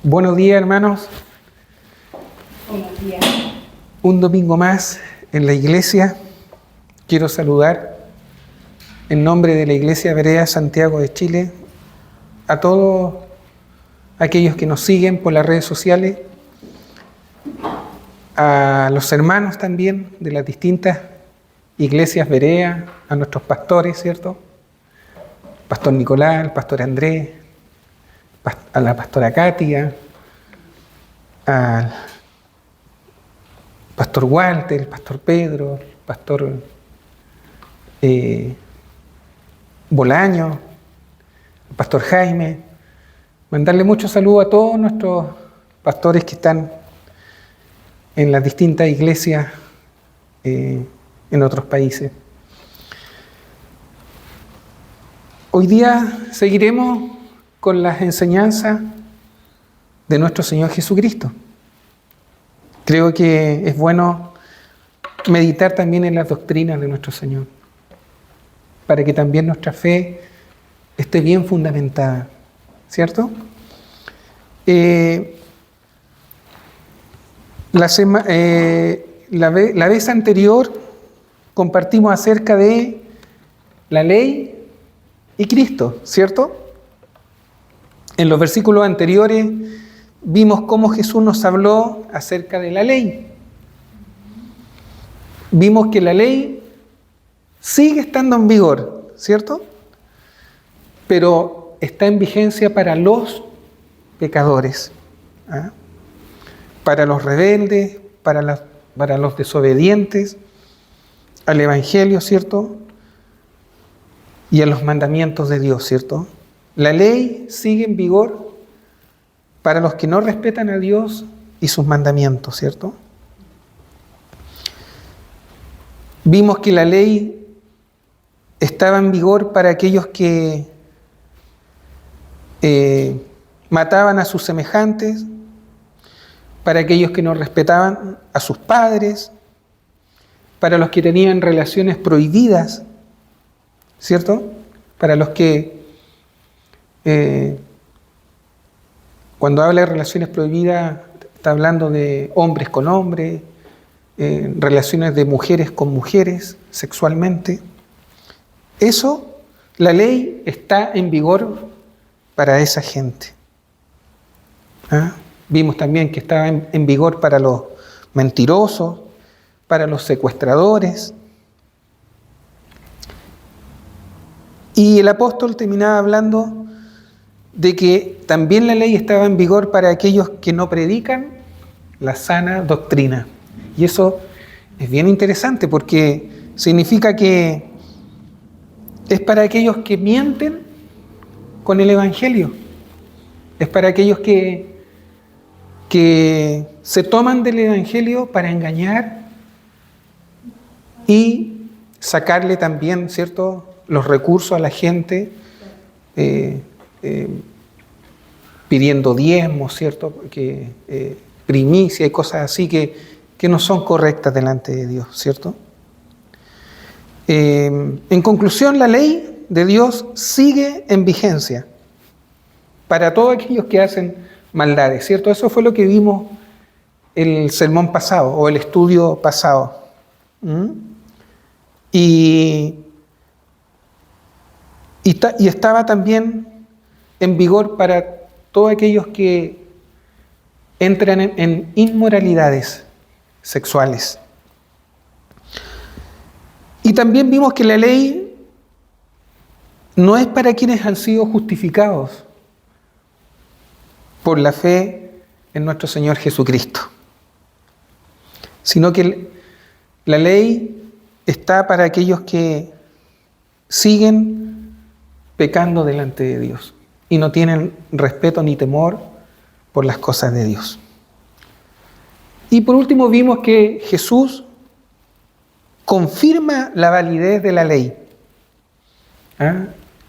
Buenos días, hermanos. Buenos días. Un domingo más en la iglesia. Quiero saludar en nombre de la Iglesia Berea Santiago de Chile a todos aquellos que nos siguen por las redes sociales, a los hermanos también de las distintas iglesias Berea, a nuestros pastores, ¿cierto? Pastor Nicolás, el pastor Andrés, a la pastora Katia, al pastor Walter, el pastor Pedro, el pastor Bolaño, el pastor Jaime. Mandarle mucho saludo a todos nuestros pastores que están en las distintas iglesias en otros países. Hoy día seguiremos con las enseñanzas de nuestro Señor Jesucristo. Creo que es bueno meditar también en las doctrinas de nuestro Señor, para que también nuestra fe esté bien fundamentada, ¿cierto? La vez anterior compartimos acerca de la ley y Cristo, ¿cierto? En los versículos anteriores vimos cómo Jesús nos habló acerca de la ley. Vimos que la ley sigue estando en vigor, ¿cierto? Pero está en vigencia para los pecadores, ¿ah? Para los rebeldes, para los desobedientes al Evangelio, ¿cierto? Y a los mandamientos de Dios, ¿cierto? La ley sigue en vigor para los que no respetan a Dios y sus mandamientos, ¿cierto? Vimos que la ley estaba en vigor para aquellos que mataban a sus semejantes, para aquellos que no respetaban a sus padres, para los que tenían relaciones prohibidas, ¿cierto? Para los que, cuando habla de relaciones prohibidas, está hablando de hombres con hombres, relaciones de mujeres con mujeres, sexualmente. Eso, la ley está en vigor para esa gente. ¿Ah? Vimos también que estaba en vigor para los mentirosos, para los secuestradores. Y el apóstol terminaba hablando de que también la ley estaba en vigor para aquellos que no predican la sana doctrina. Y eso es bien interesante porque significa que es para aquellos que mienten con el Evangelio. Es para aquellos que se toman del Evangelio para engañar y sacarle también, ¿cierto?, los recursos a la gente, pidiendo diezmos, ¿cierto?, primicia y cosas así que no son correctas delante de Dios, ¿cierto? En conclusión, la ley de Dios sigue en vigencia para todos aquellos que hacen maldades, ¿cierto? Eso fue lo que vimos el sermón pasado o el estudio pasado. Y estaba también en vigor para todos aquellos que entran en inmoralidades sexuales. Y también vimos que la ley no es para quienes han sido justificados por la fe en nuestro Señor Jesucristo, sino que la ley está para aquellos que siguen pecando delante de Dios y no tienen respeto ni temor por las cosas de Dios. Y por último vimos que Jesús confirma la validez de la ley. ¿Ah?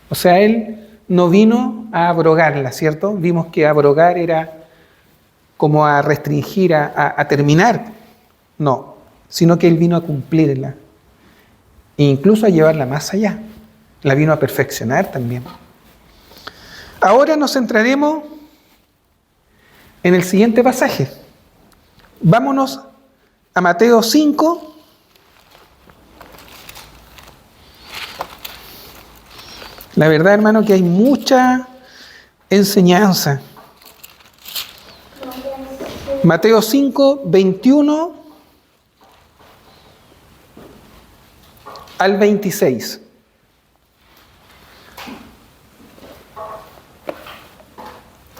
O sea, Él no vino a abrogarla, ¿cierto? Vimos que abrogar era como a restringir, a terminar. No, sino que Él vino a cumplirla e incluso a llevarla más allá. La vino a perfeccionar también. Ahora nos centraremos en el siguiente pasaje. Vámonos a Mateo 5. La verdad, hermano, que hay mucha enseñanza. Mateo 5, 21 al 26.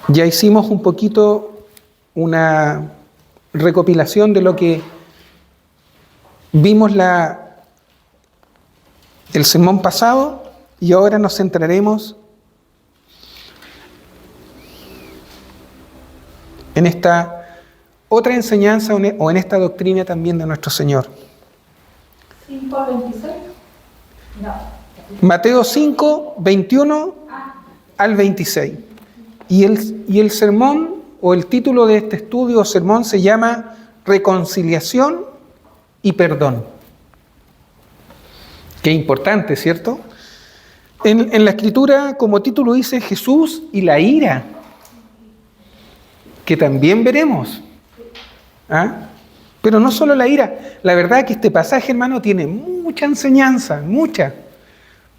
Ya hicimos un poquito una recopilación de lo que vimos el sermón pasado y ahora nos centraremos en esta otra enseñanza o en esta doctrina también de nuestro Señor. 5 al 26. No. Mateo 5, 21 al 26. Y el sermón o el título de este estudio o sermón se llama Reconciliación y Perdón. Qué importante, ¿cierto? En la Escritura, como título dice, Jesús y la ira, que también veremos. ¿Ah? Pero no solo la ira. La verdad es que este pasaje, hermano, tiene mucha enseñanza, mucha.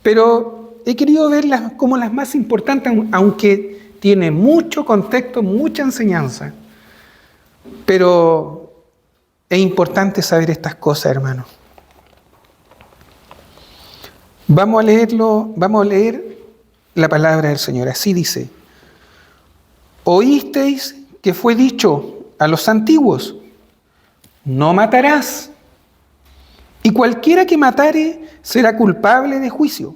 Pero he querido verlas como las más importantes, aunque tiene mucho contexto, mucha enseñanza. Pero es importante saber estas cosas, hermano. Vamos a leer la palabra del Señor. Así dice: oísteis que fue dicho a los antiguos: no matarás, y cualquiera que matare será culpable de juicio.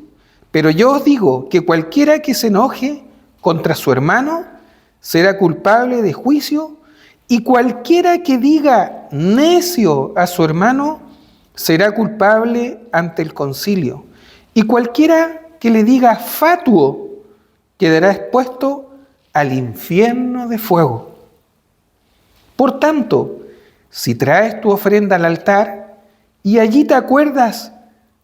Pero yo os digo que cualquiera que se enoje contra su hermano será culpable de juicio, y cualquiera que diga necio a su hermano será culpable ante el concilio. Y cualquiera que le diga fatuo quedará expuesto al infierno de fuego. Por tanto, si traes tu ofrenda al altar y allí te acuerdas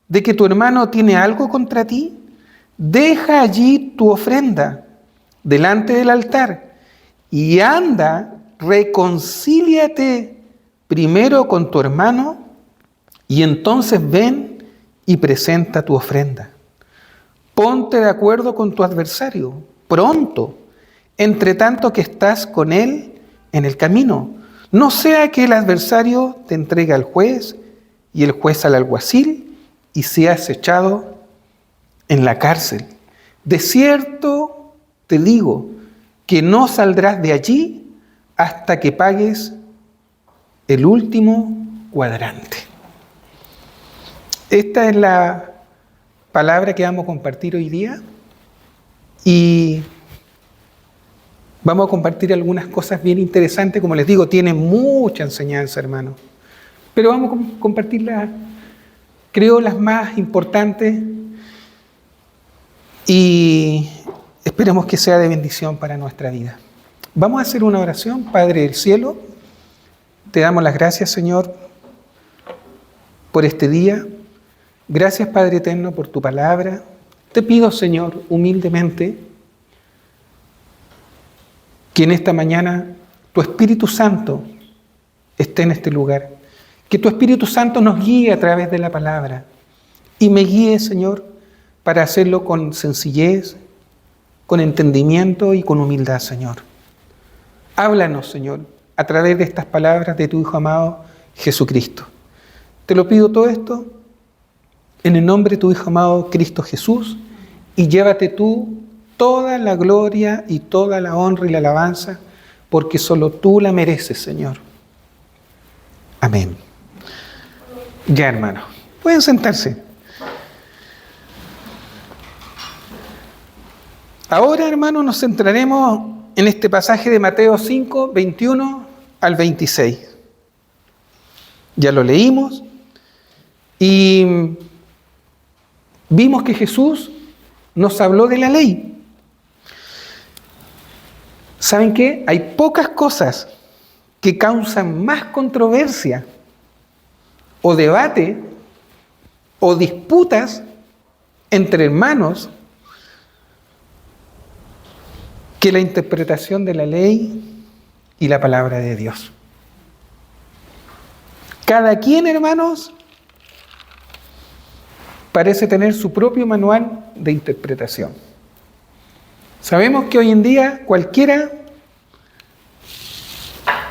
de que tu hermano tiene algo contra ti, deja allí tu ofrenda delante del altar y anda, reconcíliate primero con tu hermano y entonces ven y presenta tu ofrenda. Ponte de acuerdo con tu adversario pronto, entre tanto que estás con él en el camino. No sea que el adversario te entregue al juez y el juez al alguacil y seas echado en la cárcel. De cierto te digo que no saldrás de allí hasta que pagues el último cuadrante. Esta es la palabra que vamos a compartir hoy día y vamos a compartir algunas cosas bien interesantes. Como les digo, tiene mucha enseñanza, hermano. Pero vamos a compartirlas, creo, las más importantes y esperemos que sea de bendición para nuestra vida. Vamos a hacer una oración. Padre del cielo, te damos las gracias, Señor, por este día. Gracias, Padre eterno, por tu palabra. Te pido, Señor, humildemente, que en esta mañana tu Espíritu Santo esté en este lugar. Que tu Espíritu Santo nos guíe a través de la palabra y me guíe, Señor, para hacerlo con sencillez, con entendimiento y con humildad, Señor. Háblanos, Señor, a través de estas palabras de tu Hijo amado, Jesucristo. Te lo pido todo esto en el nombre de tu Hijo amado, Cristo Jesús, y llévate tú toda la gloria y toda la honra y la alabanza, porque solo tú la mereces, Señor. Amén. Ya, hermano, pueden sentarse. Ahora, hermano, nos centraremos en este pasaje de Mateo 5, 21 al 26. Ya lo leímos y vimos que Jesús nos habló de la ley. ¿Saben qué? Hay pocas cosas que causan más controversia o debate o disputas entre hermanos que la interpretación de la ley y la palabra de Dios. Cada quien, hermanos, parece tener su propio manual de interpretación. Sabemos que hoy en día cualquiera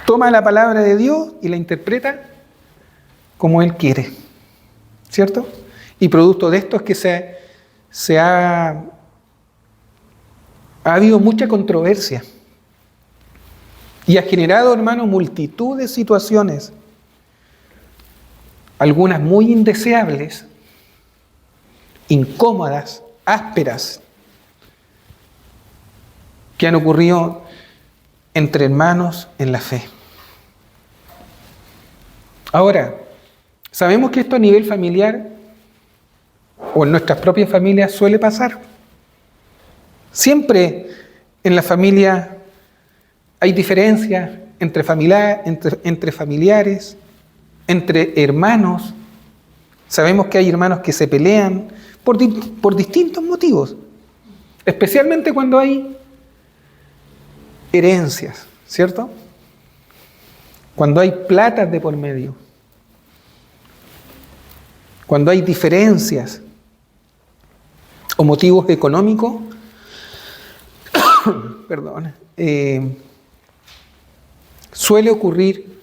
toma la palabra de Dios y la interpreta como él quiere, ¿cierto? Y producto de esto es que ha habido mucha controversia y ha generado, hermanos, multitud de situaciones, algunas muy indeseables, incómodas, ásperas, que han ocurrido entre hermanos en la fe. Ahora, sabemos que esto a nivel familiar o en nuestras propias familias suele pasar. Siempre en la familia hay diferencias entre familiares, entre hermanos. Sabemos que hay hermanos que se pelean por distintos motivos, especialmente cuando hay herencias, ¿cierto? Cuando hay platas de por medio, cuando hay diferencias o motivos económicos, perdón, suele ocurrir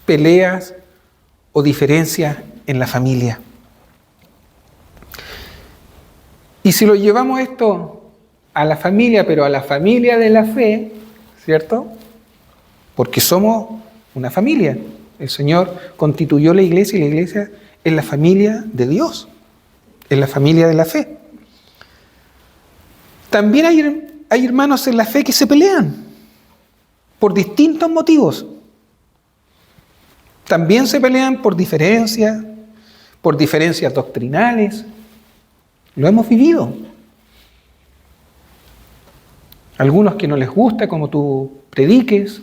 peleas o diferencias en la familia. Y si lo llevamos esto a la familia, pero a la familia de la fe, ¿cierto? Porque somos una familia. El Señor constituyó la iglesia y la iglesia es la familia de Dios, es la familia de la fe. También hay hermanos en la fe que se pelean por distintos motivos. También se pelean por diferencias doctrinales. Lo hemos vivido. Algunos que no les gusta cómo tú prediques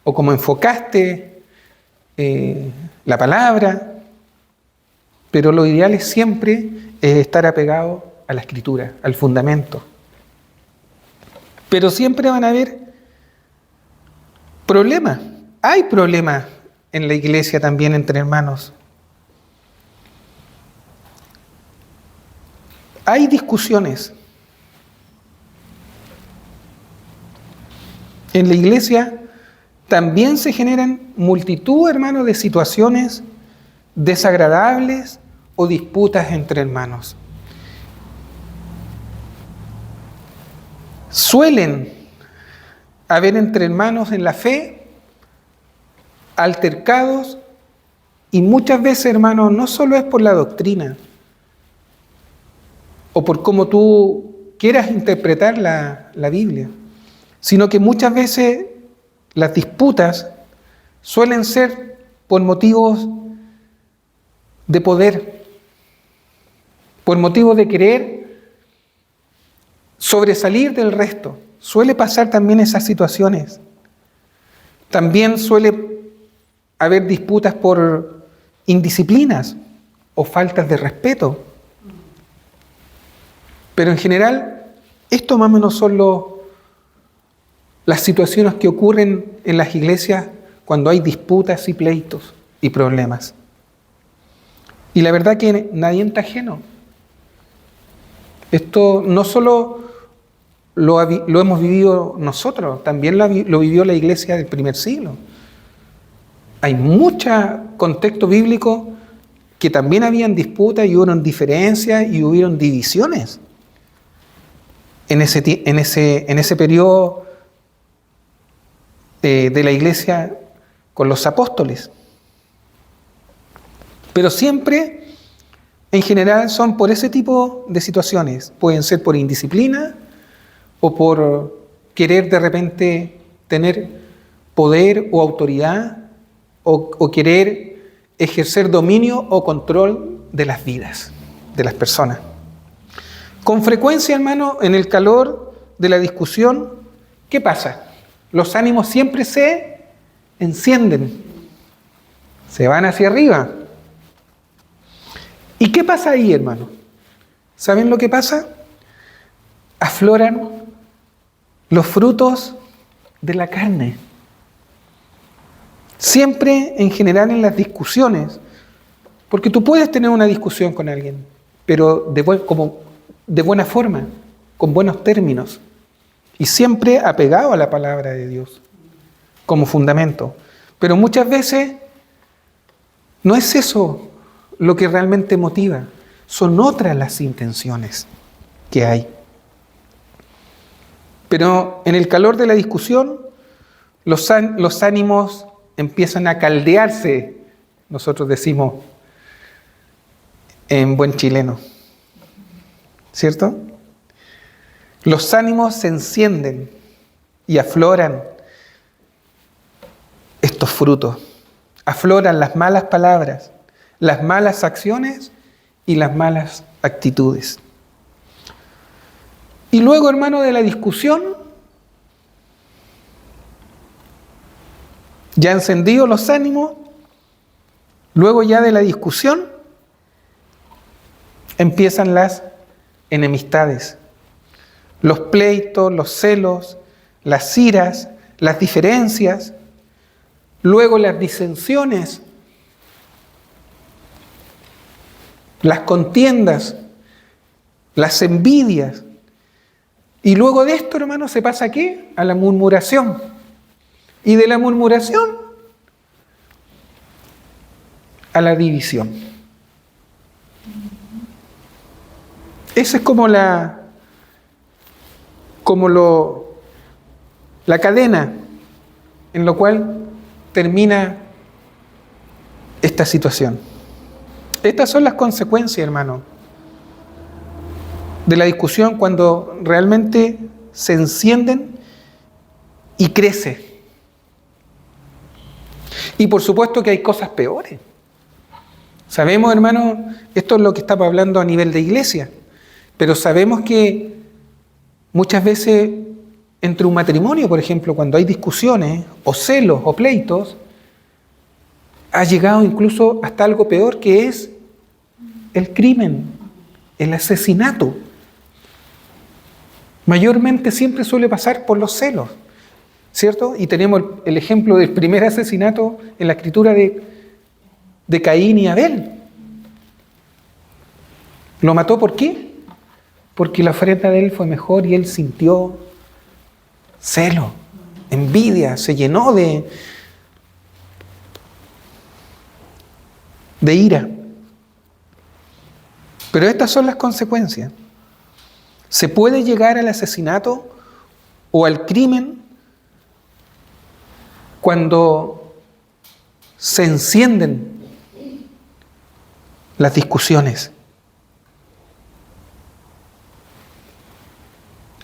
o cómo enfocaste la palabra, pero lo ideal es siempre estar apegado a la Escritura, al fundamento. Pero siempre van a haber problemas. Hay problemas en la iglesia también entre hermanos. Hay discusiones. En la iglesia también se generan multitud, hermanos, de situaciones desagradables o disputas entre hermanos. Suelen haber entre hermanos en la fe altercados y muchas veces, hermanos, no solo es por la doctrina o por cómo tú quieras interpretar la Biblia, sino que muchas veces las disputas suelen ser por motivos de poder, por motivos de querer sobresalir del resto. Suele pasar también esas situaciones. También suele haber disputas por indisciplinas o faltas de respeto. Pero en general, esto más o menos son las situaciones que ocurren en las iglesias cuando hay disputas y pleitos y problemas. Y la verdad que nadie está ajeno. Esto no solo lo hemos vivido nosotros, también lo vivió la iglesia del primer siglo. Hay mucho contexto bíblico que también habían disputas y hubieron diferencias y hubieron divisiones en ese periodo de la iglesia con los apóstoles. Pero siempre, en general, son por ese tipo de situaciones. Pueden ser por indisciplina o por querer de repente tener poder o autoridad o querer ejercer dominio o control de las vidas de las personas. Con frecuencia, hermano, en el calor de la discusión, ¿qué pasa? Los ánimos siempre se encienden, se van hacia arriba. ¿Y qué pasa ahí, hermano? ¿Saben lo que pasa? Afloran los frutos de la carne. Siempre, en general, en las discusiones, porque tú puedes tener una discusión con alguien, pero de buena forma, con buenos términos, y siempre apegado a la palabra de Dios como fundamento. Pero muchas veces no es eso lo que realmente motiva, son otras las intenciones que hay. Pero en el calor de la discusión, los ánimos empiezan a caldearse, nosotros decimos en buen chileno, ¿cierto? Los ánimos se encienden y afloran estos frutos, afloran las malas palabras, las malas acciones y las malas actitudes. Y luego, hermano, de la discusión, ya encendidos los ánimos, luego ya de la discusión, empiezan las enemistades, los pleitos, los celos, las iras, las diferencias, luego las disensiones, las contiendas, las envidias. Y luego de esto, hermano, se pasa ¿a qué? A la murmuración. Y de la murmuración a la división. Esa es como la cadena en la cual termina esta situación. Estas son las consecuencias, hermano, de la discusión cuando realmente se encienden y crece. Y por supuesto que hay cosas peores. Sabemos, hermano, esto es lo que estamos hablando a nivel de iglesia, pero sabemos que muchas veces entre un matrimonio, por ejemplo, cuando hay discusiones o celos o pleitos, ha llegado incluso hasta algo peor, que es el crimen, el asesinato. Mayormente siempre suele pasar por los celos, ¿cierto? Y tenemos el ejemplo del primer asesinato en la escritura de Caín y Abel. ¿Lo mató por qué? Porque la ofrenda de él fue mejor y él sintió celo, envidia, se llenó de ira. Pero estas son las consecuencias. Se puede llegar al asesinato o al crimen cuando se encienden las discusiones.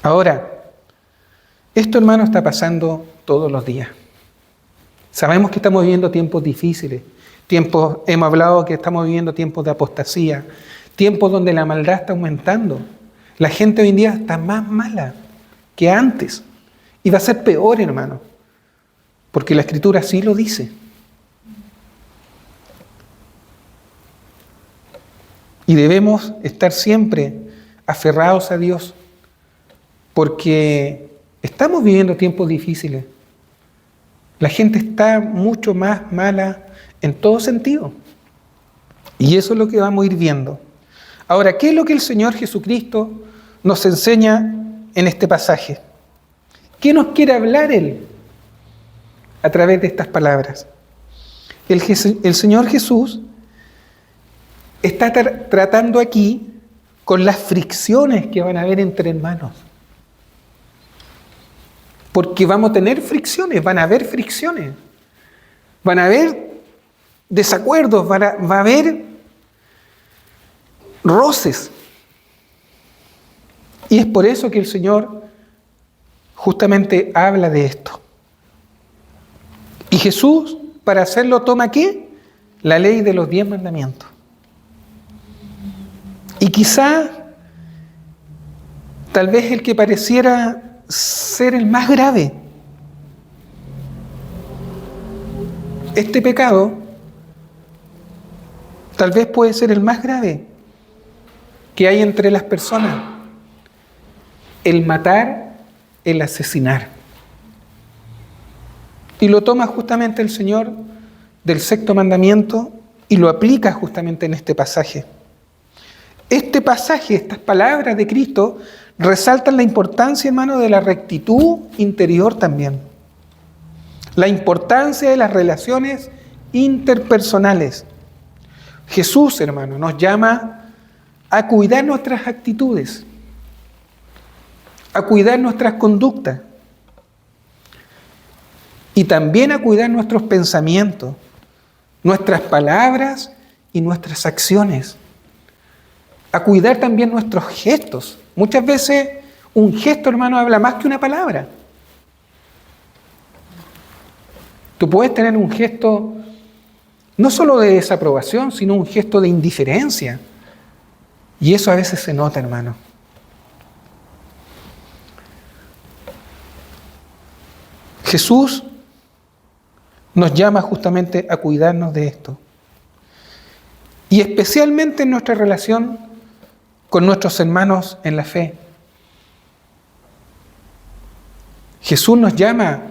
Ahora, esto, hermano, está pasando todos los días. Sabemos que estamos viviendo tiempos difíciles, hemos hablado que estamos viviendo tiempos de apostasía, tiempos donde la maldad está aumentando. La gente hoy en día está más mala que antes. Y va a ser peor, hermano, porque la Escritura así lo dice. Y debemos estar siempre aferrados a Dios, porque estamos viviendo tiempos difíciles. La gente está mucho más mala en todo sentido. Y eso es lo que vamos a ir viendo. Ahora, ¿qué es lo que el Señor Jesucristo nos enseña en este pasaje? ¿Qué nos quiere hablar Él a través de estas palabras? El Señor Jesús está tratando aquí con las fricciones que van a haber entre hermanos. Porque vamos a tener fricciones, van a haber fricciones, van a haber desacuerdos, va a haber roces. Y es por eso que el Señor justamente habla de esto. Y Jesús, para hacerlo, toma ¿qué? La ley de los 10 mandamientos. Y quizá, tal vez el que pareciera ser el más grave, este pecado, tal vez puede ser el más grave que hay entre las personas. El matar, el asesinar. Y lo toma justamente el Señor del sexto mandamiento y lo aplica justamente en este pasaje. Este pasaje, estas palabras de Cristo, resaltan la importancia, hermano, de la rectitud interior también. La importancia de las relaciones interpersonales. Jesús, hermano, nos llama a cuidar nuestras actitudes, a cuidar nuestras conductas y también a cuidar nuestros pensamientos, nuestras palabras y nuestras acciones. A cuidar también nuestros gestos. Muchas veces un gesto, hermano, habla más que una palabra. Tú puedes tener un gesto no solo de desaprobación, sino un gesto de indiferencia. Y eso a veces se nota, hermano. Jesús nos llama justamente a cuidarnos de esto. Y especialmente en nuestra relación con nuestros hermanos en la fe. Jesús nos llama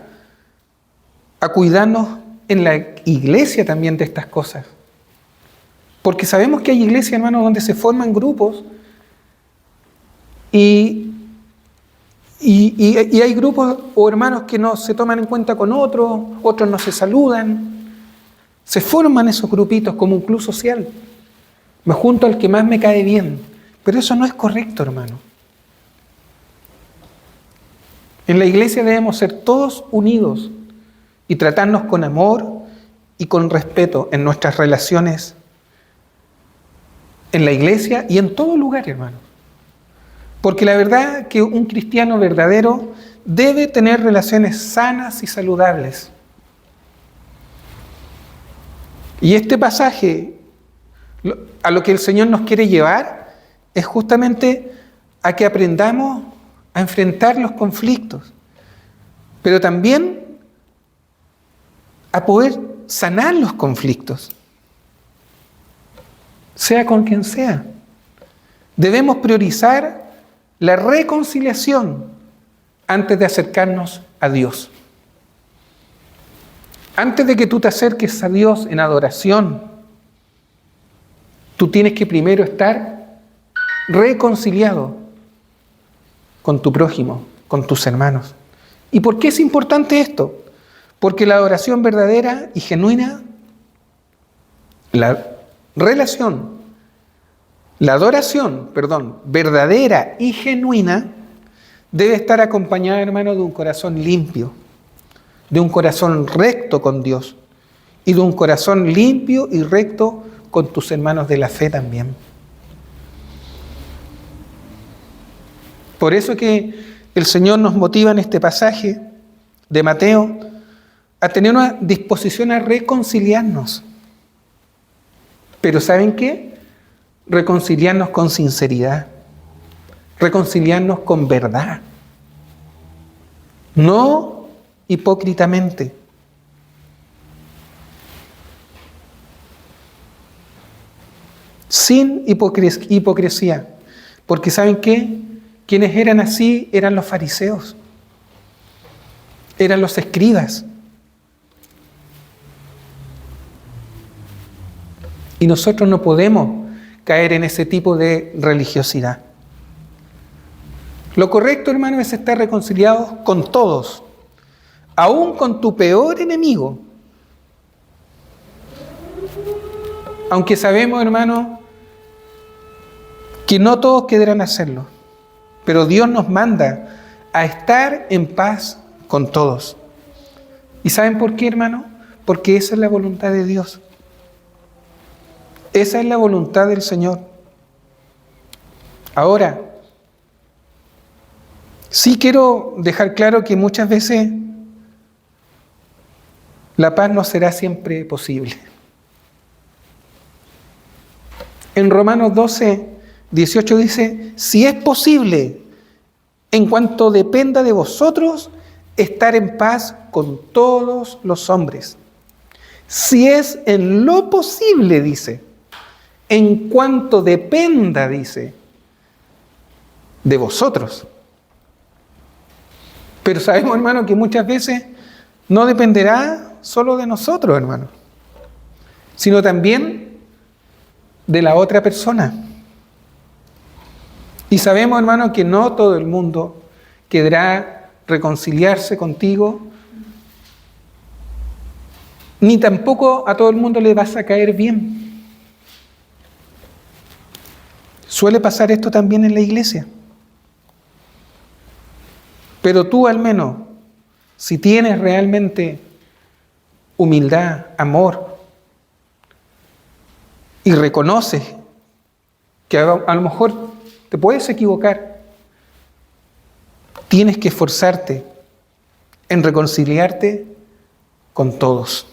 a cuidarnos en la iglesia también de estas cosas. Porque sabemos que hay iglesias, hermanos, donde se forman grupos y hay grupos o hermanos que no se toman en cuenta con otros, otros no se saludan. Se forman esos grupitos como un club social. Me junto al que más me cae bien. Pero eso no es correcto, hermano. En la iglesia debemos ser todos unidos y tratarnos con amor y con respeto en nuestras relaciones en la iglesia y en todo lugar, hermano. Porque la verdad que un cristiano verdadero debe tener relaciones sanas y saludables. Y este pasaje, a lo que el Señor nos quiere llevar, es justamente a que aprendamos a enfrentar los conflictos, pero también a poder sanar los conflictos, sea con quien sea. Debemos priorizar la reconciliación antes de acercarnos a Dios. Antes de que tú te acerques a Dios en adoración, tú tienes que primero estar reconciliado con tu prójimo, con tus hermanos. ¿Y por qué es importante esto? Porque la adoración verdadera y genuina, la adoración verdadera y genuina debe estar acompañada, hermano, de un corazón limpio, de un corazón recto con Dios y de un corazón limpio y recto con tus hermanos de la fe también. Por eso que el Señor nos motiva en este pasaje de Mateo a tener una disposición a reconciliarnos. Pero ¿saben qué? Reconciliarnos con sinceridad, reconciliarnos con verdad, no hipócritamente. Sin hipocresía. Porque ¿saben qué? Quienes eran así eran los fariseos, eran los escribas. Y nosotros no podemos caer en ese tipo de religiosidad. Lo correcto, hermano, es estar reconciliados con todos, aún con tu peor enemigo. Aunque sabemos, hermano, que no todos querrán hacerlo, pero Dios nos manda a estar en paz con todos. ¿Y saben por qué, hermano? Porque esa es la voluntad de Dios. Esa es la voluntad del Señor. Ahora, sí quiero dejar claro que muchas veces la paz no será siempre posible. En Romanos 12, 18 dice, si es posible, en cuanto dependa de vosotros, estar en paz con todos los hombres. Si es en lo posible, dice, en cuanto dependa, dice, de vosotros. Pero sabemos, hermano, que muchas veces no dependerá solo de nosotros, hermano, sino también de la otra persona. Y sabemos, hermano, que no todo el mundo querrá reconciliarse contigo, ni tampoco a todo el mundo le vas a caer bien. Suele pasar esto también en la iglesia. Pero tú al menos, si tienes realmente humildad, amor, y reconoces que a lo mejor te puedes equivocar, tienes que esforzarte en reconciliarte con todos.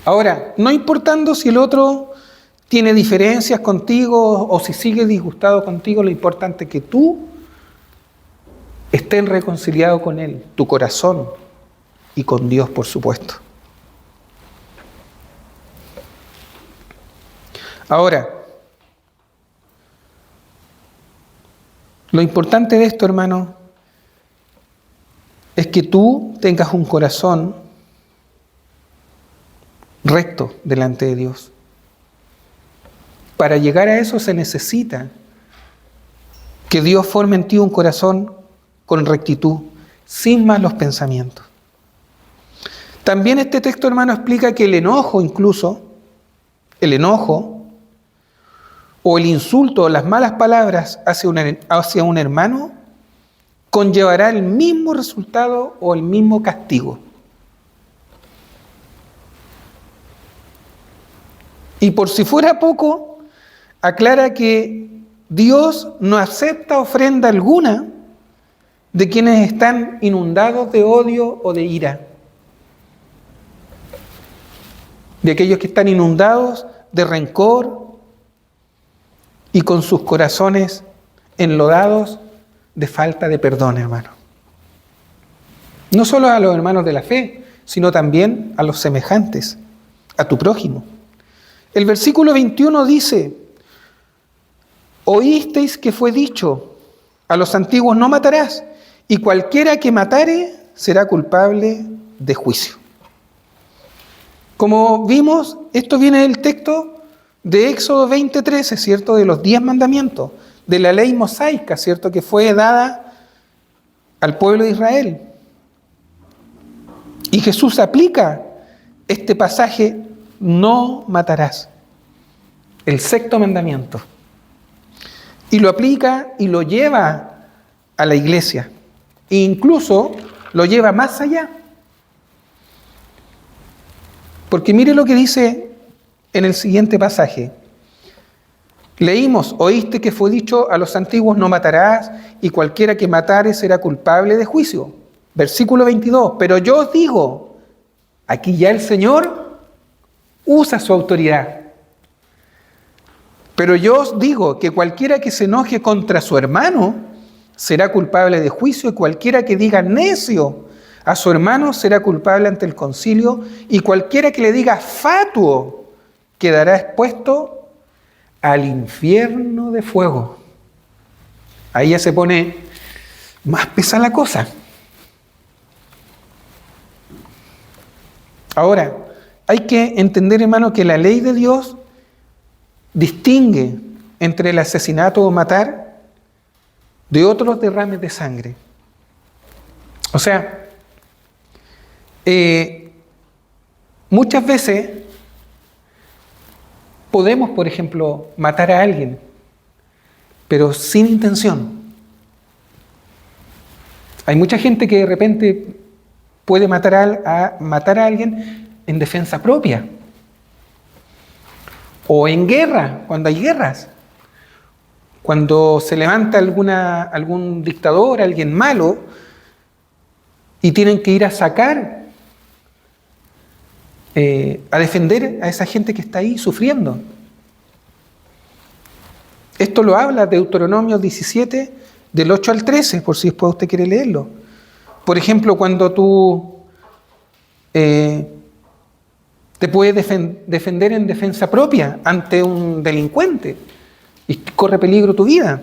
Ahora, no importando si el otro tiene diferencias contigo o si sigue disgustado contigo, lo importante es que tú estés reconciliado con él, tu corazón y con Dios, por supuesto. Ahora, lo importante de esto, hermano, es que tú tengas un corazón recto delante de Dios. Para llegar a eso se necesita que Dios forme en ti un corazón con rectitud, sin malos pensamientos. También este texto, hermano, explica que el enojo incluso, el enojo o el insulto o las malas palabras hacia un hermano conllevará el mismo resultado o el mismo castigo. Y por si fuera poco, aclara que Dios no acepta ofrenda alguna de quienes están inundados de odio o de ira. De aquellos que están inundados de rencor y con sus corazones enlodados de falta de perdón, hermano. No solo a los hermanos de la fe, sino también a los semejantes, a tu prójimo. El versículo 21 dice: oísteis que fue dicho, a los antiguos no matarás, y cualquiera que matare será culpable de juicio. Como vimos, esto viene del texto de Éxodo 20:13, ¿cierto? De los 10 mandamientos, de la ley mosaica, ¿cierto? Que fue dada al pueblo de Israel. Y Jesús aplica este pasaje: no matarás, el 6º mandamiento. Y lo aplica y lo lleva a la iglesia. E incluso lo lleva más allá. Porque mire lo que dice en el siguiente pasaje. Leímos: oíste que fue dicho a los antiguos no matarás, y cualquiera que matare será culpable de juicio. Versículo 22. Pero yo os digo, aquí ya el Señor usa su autoridad. Pero yo os digo que cualquiera que se enoje contra su hermano será culpable de juicio, y cualquiera que diga necio a su hermano será culpable ante el concilio, y cualquiera que le diga fatuo quedará expuesto al infierno de fuego. Ahí ya se pone más pesada la cosa. Ahora, hay que entender, hermano, que la ley de Dios distingue entre el asesinato o matar de otros derrames de sangre. O sea, muchas veces podemos, por ejemplo, matar a alguien, pero sin intención. Hay mucha gente que de repente puede matar a alguien en defensa propia. O en guerra, cuando hay guerras. Cuando se levanta algún dictador, alguien malo, y tienen que ir a sacar, a defender a esa gente que está ahí sufriendo. Esto lo habla Deuteronomio 17, del 8 al 13, por si después usted quiere leerlo. Por ejemplo, cuando tú te puedes defender en defensa propia ante un delincuente y corre peligro tu vida.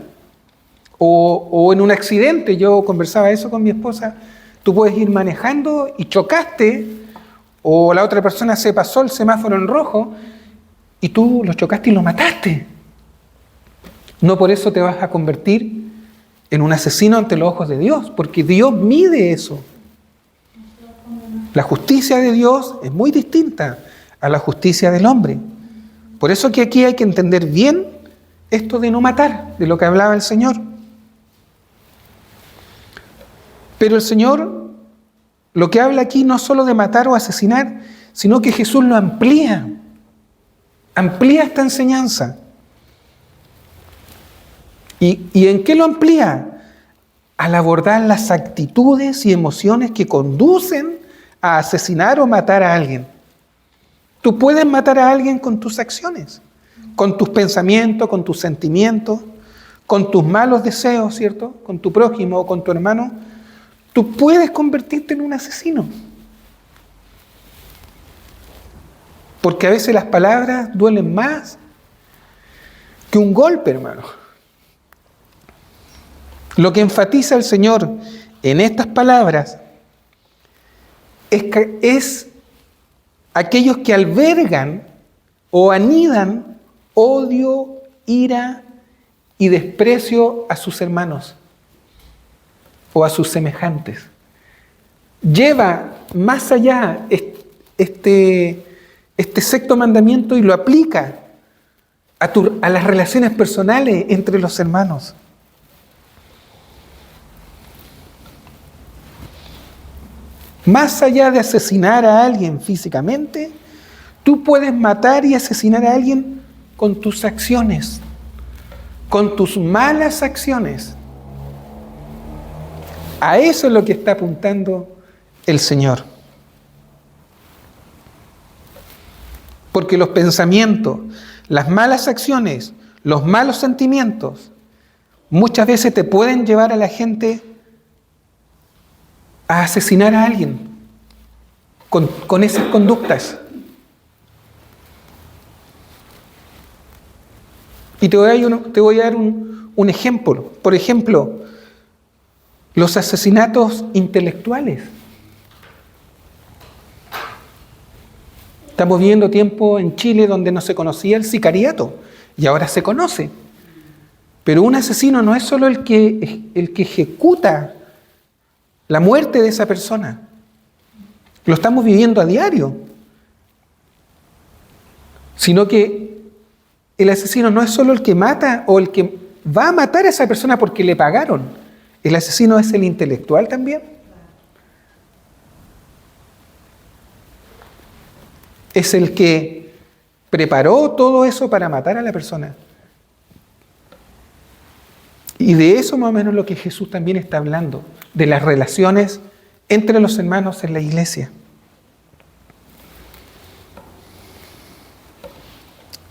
O en un accidente. Yo conversaba eso con mi esposa Tú puedes ir manejando y chocaste, o la otra persona se pasó el semáforo en rojo y tú lo chocaste y lo mataste. No por eso te vas a convertir en un asesino ante los ojos de Dios, porque Dios mide eso. La justicia de Dios es muy distinta a la justicia del hombre. Por eso que aquí hay que entender bien esto de no matar, de lo que hablaba el Señor. Pero el Señor lo que habla aquí no solo de matar o asesinar, sino que Jesús lo amplía esta enseñanza. ¿Y en qué lo amplía? Al abordar las actitudes y emociones que conducen a asesinar o matar a alguien. Tú puedes matar a alguien con tus acciones, con tus pensamientos, con tus sentimientos, con tus malos deseos, ¿cierto? Con tu prójimo o con tu hermano. Tú puedes convertirte en un asesino. Porque a veces las palabras duelen más que un golpe, hermano. Lo que enfatiza el Señor en estas palabras es aquellos que albergan o anidan odio, ira y desprecio a sus hermanos o a sus semejantes. Lleva más allá este sexto mandamiento y lo aplica a las relaciones personales entre los hermanos. Más allá de asesinar a alguien físicamente, tú puedes matar y asesinar a alguien con tus acciones, con tus malas acciones. A eso es lo que está apuntando el Señor. Porque los pensamientos, las malas acciones, los malos sentimientos, muchas veces te pueden llevar a la gente a asesinar a alguien con esas conductas. Y te voy a dar un ejemplo. Por ejemplo, los asesinatos intelectuales. Estamos viviendo tiempo en Chile donde no se conocía el sicariato y ahora se conoce. Pero un asesino no es solo el que ejecuta la muerte de esa persona. Lo estamos viviendo a diario. Sino que el asesino no es solo el que mata o el que va a matar a esa persona porque le pagaron. El asesino es el intelectual también. Es el que preparó todo eso para matar a la persona. Y de eso más o menos lo que Jesús también está hablando, de las relaciones entre los hermanos en la iglesia.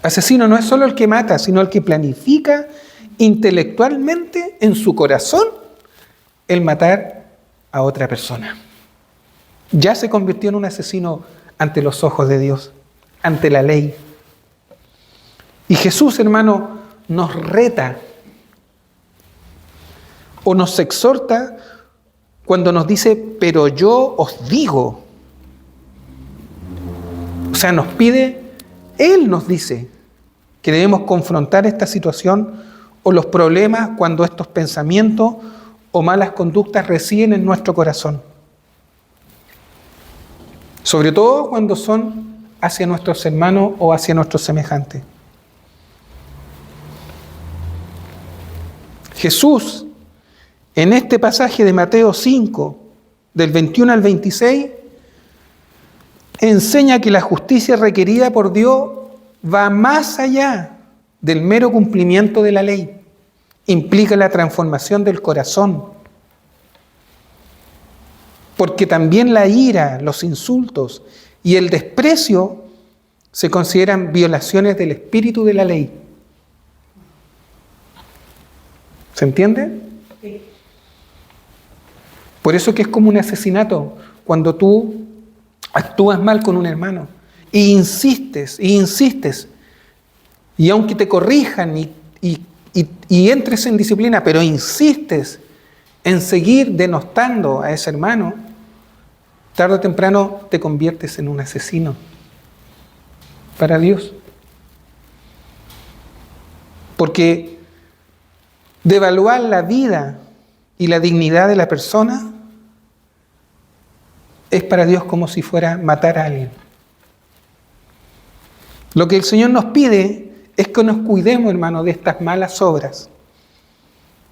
Asesino no es solo el que mata, sino el que planifica intelectualmente en su corazón el matar a otra persona. Ya se convirtió en un asesino ante los ojos de Dios, ante la ley. Y Jesús, hermano, nos reta o nos exhorta cuando nos dice, pero yo os digo. O sea, nos pide, Él nos dice que debemos confrontar esta situación o los problemas cuando estos pensamientos o malas conductas residen en nuestro corazón. Sobre todo cuando son hacia nuestros hermanos o hacia nuestros semejantes. Jesús, en este pasaje de Mateo 5, del 21 al 26, enseña que la justicia requerida por Dios va más allá del mero cumplimiento de la ley. Implica la transformación del corazón. Porque también la ira, los insultos y el desprecio se consideran violaciones del espíritu de la ley. ¿Se entiende? Sí. Por eso que es como un asesinato cuando tú actúas mal con un hermano e insistes, y aunque te corrijan y entres en disciplina, pero insistes en seguir denostando a ese hermano, tarde o temprano te conviertes en un asesino para Dios. Porque devaluar la vida y la dignidad de la persona es para Dios como si fuera matar a alguien. Lo que el Señor nos pide es que nos cuidemos, hermanos, de estas malas obras.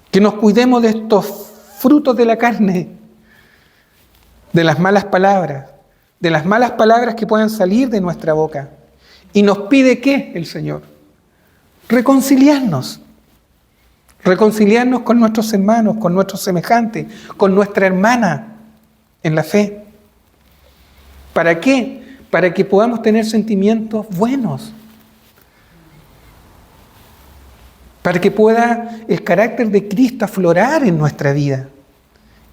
Que nos cuidemos de estos frutos de la carne, de las malas palabras que puedan salir de nuestra boca. Y nos pide ¿qué el Señor? Reconciliarnos con nuestros hermanos, con nuestros semejantes, con nuestra hermana en la fe. ¿Para qué? Para que podamos tener sentimientos buenos. Para que pueda el carácter de Cristo aflorar en nuestra vida.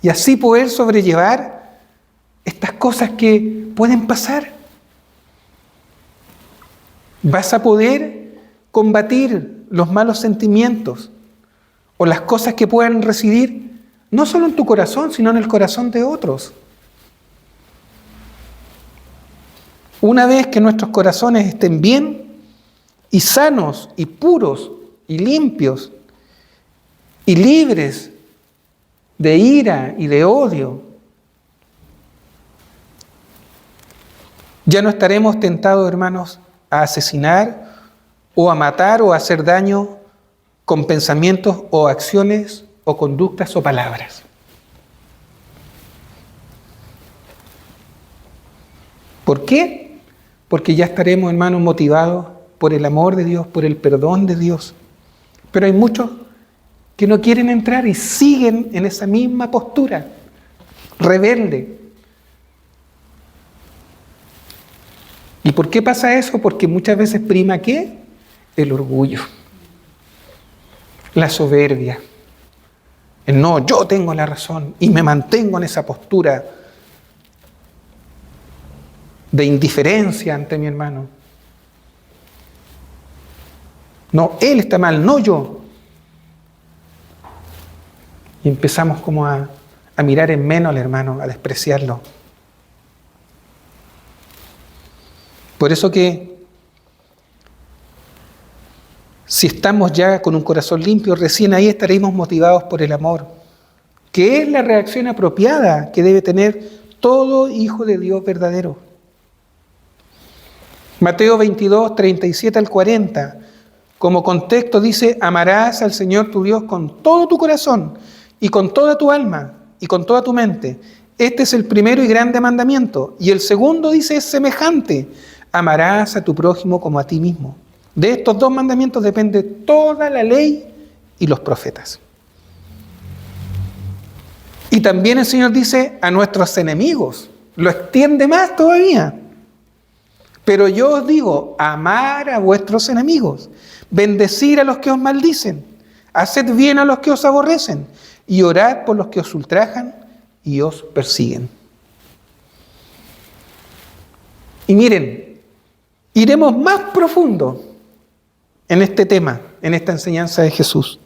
Y así poder sobrellevar estas cosas que pueden pasar. Vas a poder combatir los malos sentimientos o las cosas que puedan residir no solo en tu corazón, sino en el corazón de otros. Una vez que nuestros corazones estén bien y sanos y puros y limpios y libres de ira y de odio, ya no estaremos tentados, hermanos, a asesinar o a matar o a hacer daño con pensamientos o acciones o conductas o palabras. ¿Por qué? Porque ya estaremos, hermanos, motivados por el amor de Dios, por el perdón de Dios. Pero hay muchos que no quieren entrar y siguen en esa misma postura, rebelde. ¿Y por qué pasa eso? Porque muchas veces prima ¿qué? El orgullo, la soberbia, el no, yo tengo la razón y me mantengo en esa postura de indiferencia ante mi hermano. No, él está mal, no yo. Y empezamos como a mirar en menos al hermano, a despreciarlo. Por eso que si estamos ya con un corazón limpio, recién ahí estaremos motivados por el amor, que es la reacción apropiada que debe tener todo hijo de Dios verdadero. Mateo 22, 37 al 40, como contexto dice, amarás al Señor tu Dios con todo tu corazón y con toda tu alma y con toda tu mente. Este es el primero y grande mandamiento. Y el segundo dice es semejante, amarás a tu prójimo como a ti mismo. De estos dos mandamientos depende toda la ley y los profetas. Y también el Señor dice a nuestros enemigos, lo extiende más todavía. Pero yo os digo, amar a vuestros enemigos, bendecir a los que os maldicen, haced bien a los que os aborrecen y orad por los que os ultrajan y os persiguen. Y miren, iremos más profundo en este tema, en esta enseñanza de Jesús.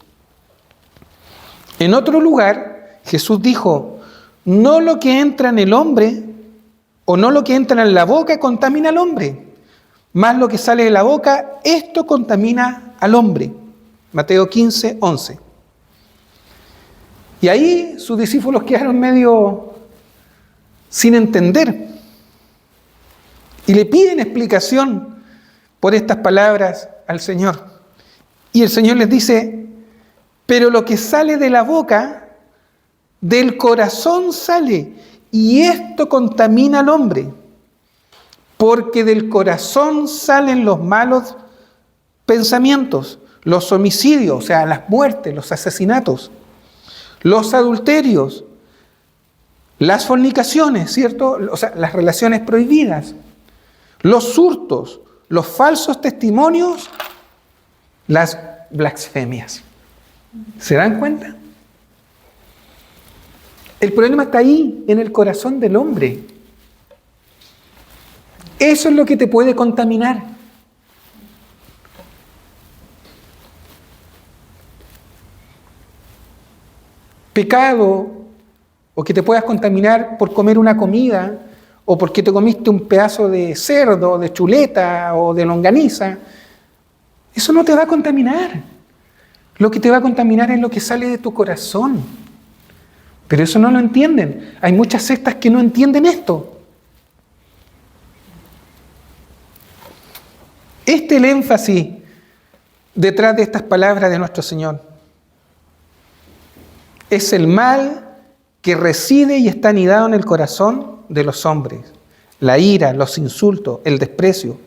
En otro lugar, Jesús dijo, no lo que entra en el hombre o no lo que entra en la boca contamina al hombre, más lo que sale de la boca, esto contamina al hombre. Mateo 15, 11. Y ahí sus discípulos quedaron medio sin entender. Y le piden explicación por estas palabras al Señor. Y el Señor les dice, pero lo que sale de la boca, del corazón sale, y esto contamina al hombre, porque del corazón salen los malos pensamientos, los homicidios, o sea, las muertes, los asesinatos, los adulterios, las fornicaciones, ¿cierto? O sea, las relaciones prohibidas, los hurtos, los falsos testimonios, las blasfemias. ¿Se dan cuenta? El problema está ahí, en el corazón del hombre. Eso es lo que te puede contaminar. Pecado, o que te puedas contaminar por comer una comida o porque te comiste un pedazo de cerdo, de chuleta o de longaniza. Eso no te va a contaminar. Lo que te va a contaminar es lo que sale de tu corazón. Pero eso no lo entienden. Hay muchas sectas que no entienden esto. Este es el énfasis detrás de estas palabras de nuestro Señor. Es el mal que reside y está anidado en el corazón de los hombres. La ira, los insultos, el desprecio.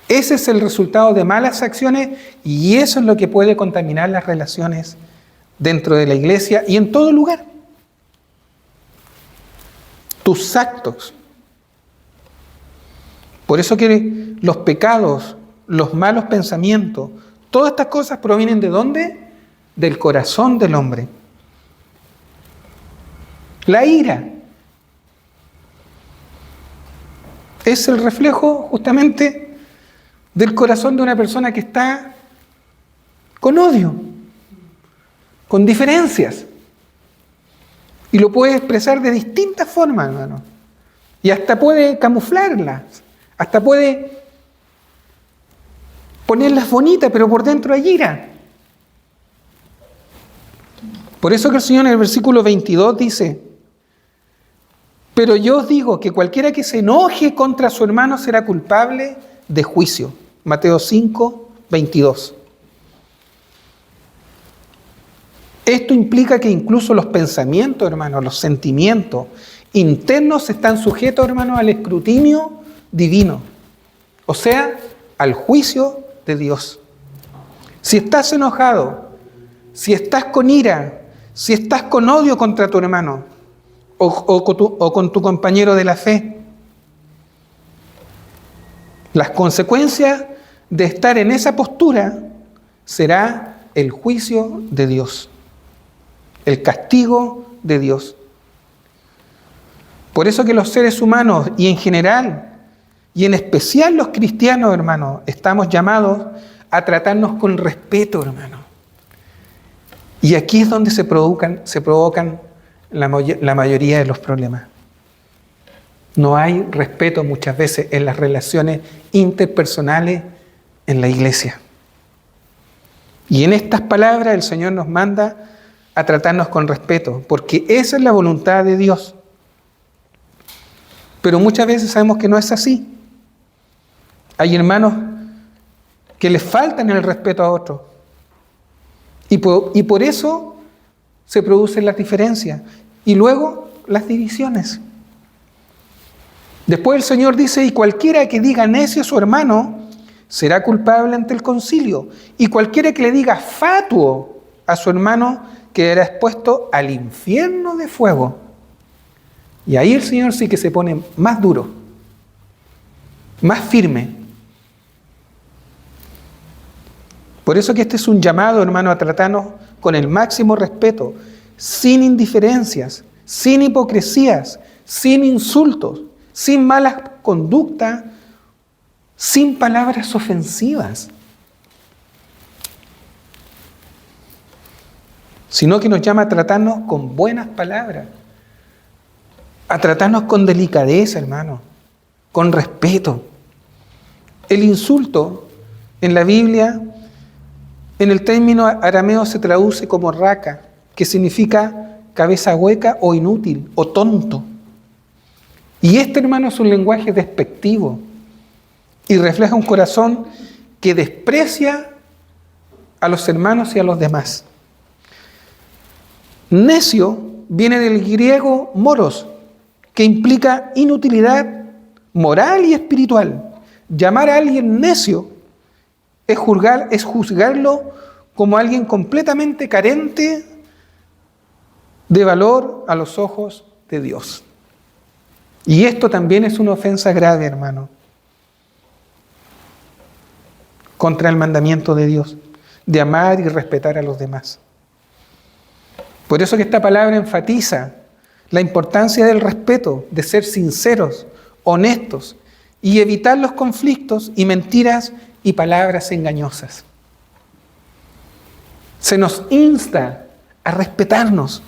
Ese es el resultado de malas acciones y eso es lo que puede contaminar las relaciones dentro de la iglesia y en todo lugar. Tus actos. Por eso que los pecados, los malos pensamientos, todas estas cosas provienen ¿de dónde? Del corazón del hombre. La ira es el reflejo justamente del corazón de una persona que está con odio, con diferencias. Y lo puede expresar de distintas formas, hermano. Y hasta puede camuflarlas, hasta puede ponerlas bonitas, pero por dentro hay ira. Por eso que el Señor en el versículo 22 dice: pero yo os digo que cualquiera que se enoje contra su hermano será culpable de juicio. Mateo 5, 22. Esto implica que incluso los pensamientos, hermanos, los sentimientos internos están sujetos, hermanos, al escrutinio divino. O sea, al juicio de Dios. Si estás enojado, si estás con ira, si estás con odio contra tu hermano o con tu compañero de la fe, las consecuencias de estar en esa postura será el juicio de Dios, el castigo de Dios. Por eso que los seres humanos y en general, y en especial los cristianos, hermanos, estamos llamados a tratarnos con respeto, hermano. Y aquí es donde se provocan la mayoría de los problemas. No hay respeto muchas veces en las relaciones interpersonales en la iglesia. Y en estas palabras el Señor nos manda a tratarnos con respeto, porque esa es la voluntad de Dios. Pero muchas veces sabemos que no es así. Hay hermanos que les faltan el respeto a otros. Y por eso se producen las diferencias. Y luego las divisiones. Después el Señor dice: y cualquiera que diga necio a su hermano será culpable ante el concilio. Y cualquiera que le diga fatuo a su hermano quedará expuesto al infierno de fuego. Y ahí el Señor sí que se pone más duro, más firme. Por eso que este es un llamado, hermano, a tratarnos con el máximo respeto, sin indiferencias, sin hipocresías, sin insultos, sin malas conductas, sin palabras ofensivas, sino que nos llama a tratarnos con buenas palabras, a tratarnos con delicadeza, hermano, con respeto. El insulto en la Biblia, en el término arameo se traduce como raca, que significa cabeza hueca o inútil o tonto. Y este, hermano, es un lenguaje despectivo y refleja un corazón que desprecia a los hermanos y a los demás. Necio viene del griego moros, que implica inutilidad moral y espiritual. Llamar a alguien necio es juzgarlo como alguien completamente carente de valor a los ojos de Dios. Y esto también es una ofensa grave, hermano, contra el mandamiento de Dios, de amar y respetar a los demás. Por eso que esta palabra enfatiza la importancia del respeto, de ser sinceros, honestos y evitar los conflictos y mentiras y palabras engañosas. Se nos insta a respetarnos.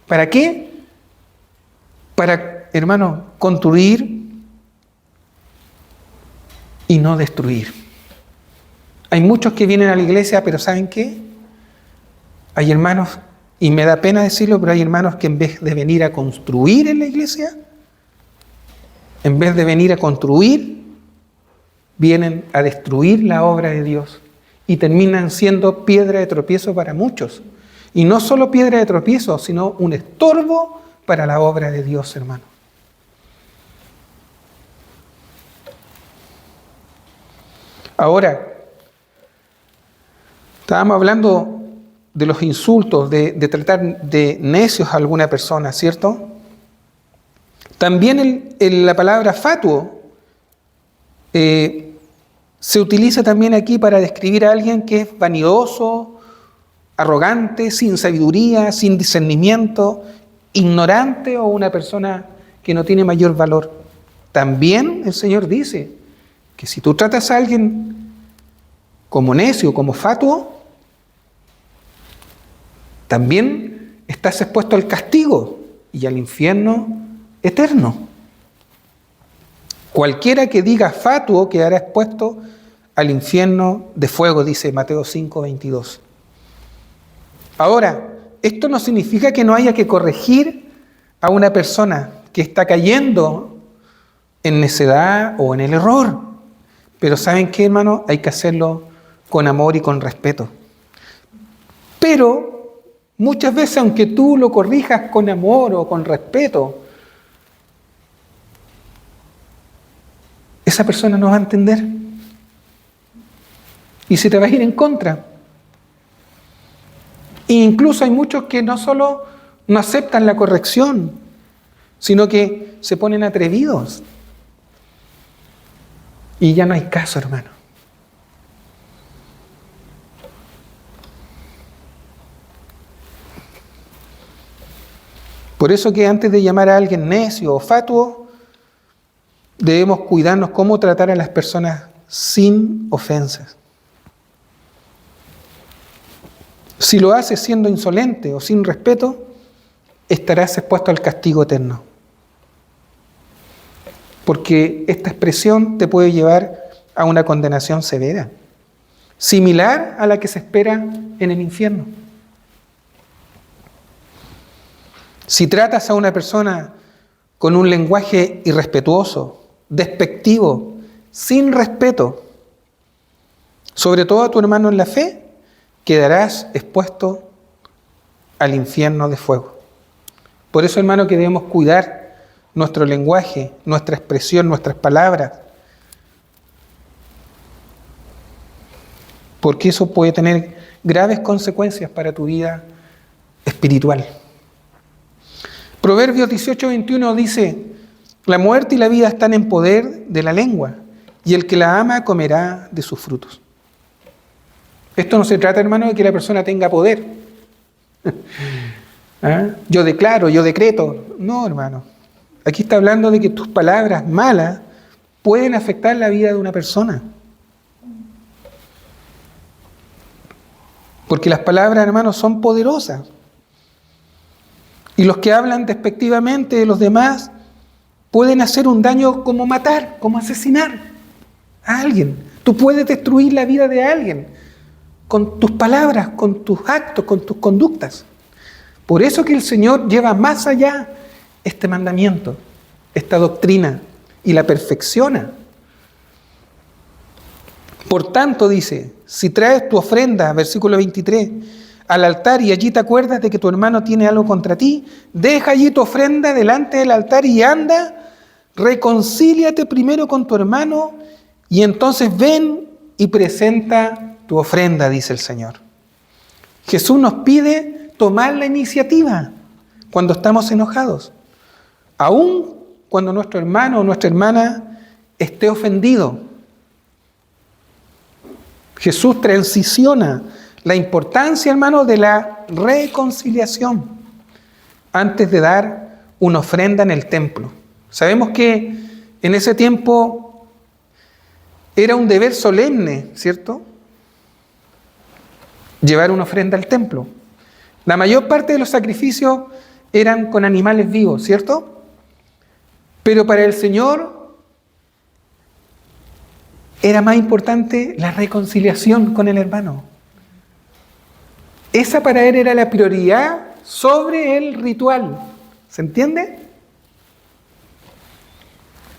¿Para qué? Para, hermano, construir y no destruir. Hay muchos que vienen a la iglesia, pero ¿saben qué? Hay hermanos, y me da pena decirlo, pero hay hermanos que en vez de venir a construir en la iglesia, en vez de venir a construir, vienen a destruir la obra de Dios y terminan siendo piedra de tropiezo para muchos. Y no solo piedra de tropiezo, sino un estorbo para la obra de Dios, hermano. Ahora, estábamos hablando de los insultos, de tratar de necios a alguna persona, ¿cierto? También la palabra fatuo se utiliza también aquí para describir a alguien que es vanidoso, arrogante, sin sabiduría, sin discernimiento, ignorante o una persona que no tiene mayor valor. También el Señor dice que si tú tratas a alguien como necio, como fatuo, también estás expuesto al castigo y al infierno eterno. Cualquiera que diga fatuo quedará expuesto al infierno de fuego, dice Mateo 5:22. Ahora, esto no significa que no haya que corregir a una persona que está cayendo en necedad o en el error. Pero ¿saben qué, hermano? Hay que hacerlo con amor y con respeto. Pero muchas veces, aunque tú lo corrijas con amor o con respeto, esa persona no va a entender. Y se te va a ir en contra. E incluso hay muchos que no solo no aceptan la corrección, sino que se ponen atrevidos. Y ya no hay caso, hermano. Por eso que antes de llamar a alguien necio o fatuo, debemos cuidarnos cómo tratar a las personas sin ofensas. Si lo haces siendo insolente o sin respeto, estarás expuesto al castigo eterno. Porque esta expresión te puede llevar a una condenación severa, similar a la que se espera en el infierno. Si tratas a una persona con un lenguaje irrespetuoso, despectivo, sin respeto, sobre todo a tu hermano en la fe, quedarás expuesto al infierno de fuego. Por eso, hermano, que debemos cuidar nuestro lenguaje, nuestra expresión, nuestras palabras, porque eso puede tener graves consecuencias para tu vida espiritual. Proverbios 18:21 dice: la muerte y la vida están en poder de la lengua, y el que la ama comerá de sus frutos. Esto no se trata, hermano, de que la persona tenga poder. ¿Ah? Yo declaro, yo decreto. No, hermano. Aquí está hablando de que tus palabras malas pueden afectar la vida de una persona. Porque las palabras, hermano, son poderosas. Y los que hablan despectivamente de los demás pueden hacer un daño como matar, como asesinar a alguien. Tú puedes destruir la vida de alguien con tus palabras, con tus actos, con tus conductas. Por eso que el Señor lleva más allá este mandamiento, esta doctrina, y la perfecciona. Por tanto, dice, si traes tu ofrenda, versículo 23, al altar y allí te acuerdas de que tu hermano tiene algo contra ti, deja allí tu ofrenda delante del altar y anda, reconcíliate primero con tu hermano y entonces ven y presenta tu ofrenda, dice el Señor. Jesús nos pide tomar la iniciativa cuando estamos enojados, aun cuando nuestro hermano o nuestra hermana esté ofendido. Jesús transiciona la importancia, hermano, de la reconciliación antes de dar una ofrenda en el templo. Sabemos que en ese tiempo era un deber solemne, ¿cierto?, llevar una ofrenda al templo. La mayor parte de los sacrificios eran con animales vivos, ¿cierto? Pero para el Señor era más importante la reconciliación con el hermano. Esa para Él era la prioridad sobre el ritual. ¿Se entiende?